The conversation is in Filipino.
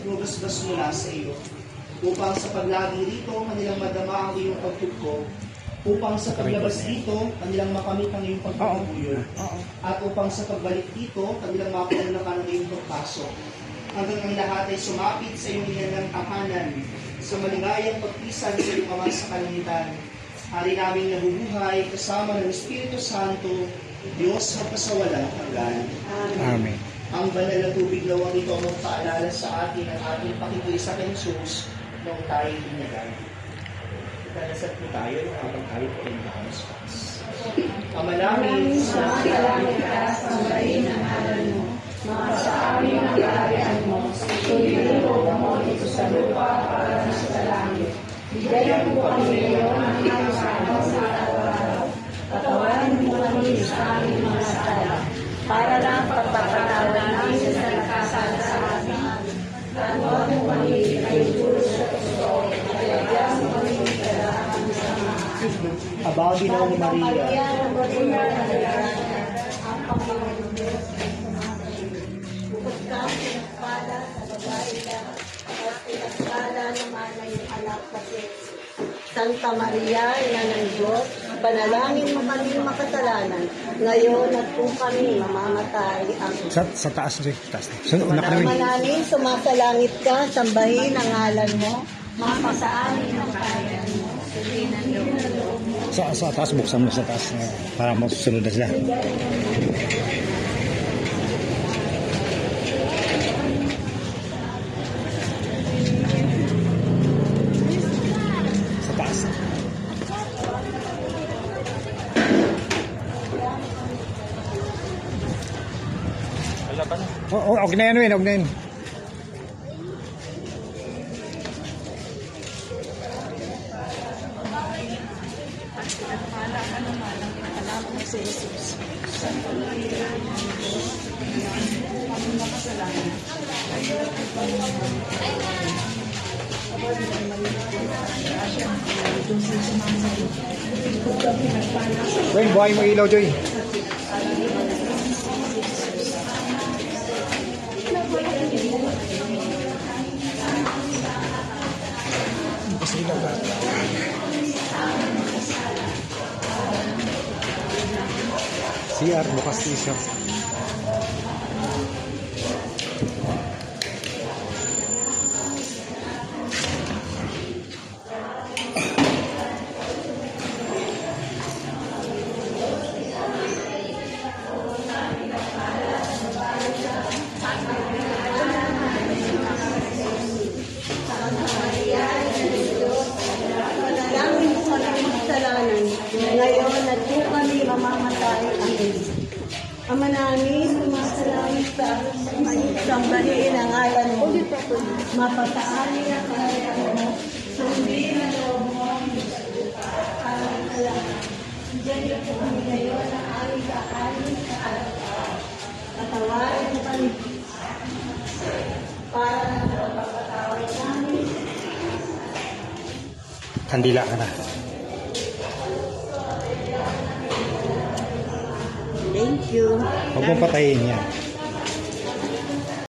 magbubasbas mula sa iyo, upang sa paglagi rito kanilang madama ang iyong pagtugtog, upang sa paglabas dito kanilang makamit ang iyong pagpapabuyod, at upang sa pagbalik dito kanilang mapaunlakan ang iyong pagpasok, hanggang ang lahat ay sumapit sa iyong inanang tahanan, sa maligayang pagpisan sa iyong Ama sa kalangitan. Hari namin nabubuhay kasama ng Espiritu Santo, Diyos magpasawalang hanggan. Amen. Ang banal na tubig lawang ito ang magpaalala sa atin ang ating pakikisa kay Jesus noong tayo binyagan. Italasat po tayo ng habang tayo po ay nakamaspas. Ama namin, sumasalangit ka, sambahin ang ngalan mo. Makasa amin ang kaharian mo. Sundin mo ito sa lupa para sa langit. Bigyan mo kami ngayon ang aming sa araw-araw. Patawarin mo kami sa aming mga sala, para lang pagpapatawa namin sa nagkasala sa amin. At huwag mo kami ay dulo sa gusto, at lagyan mo kami kadaan sa mga. Aba, Ginoong Maria, Ang pagkula ng lahat, ang Panginoon Diyos ay sumasalit. Bukod ka, pinagpala sa babae ka, at pinagpala naman na yung anak na si Santa Maria, Ina ng Diyos, panalangin mo kami makasalanan, ngayon at kung kami mamamatay ang Sa taas, Joy. Taas. Una ka namin. manalangin, sumasalangit ka, sambahin ang ngalan mo, mapasaanin ang kaharian mo, sundin ang loob mo. Sa taas, buksan mo sa taas. Para masusunod na sila. Sa taas. Okay na yan, Win. Okay na yan. Win, buhay mo ilaw, Joy. Bukas ilaw ba? CR, bukas t-shirt. Panalangin mo kami makasalanan, ngayon at kung kami mamamatay ang Diyos. Ama namin, sumasalangit ka, sambahin ang ngalan mo, mapasaanin ang kaharian mo, sundin ang loob mo, para sa lahat. Diyan po kami ngayon ang aming kakanin sa araw-araw. Patawarin mo kami para sa pagpapatawad namin. Kandila ka na. Thank you. Huwag mong patayin yan.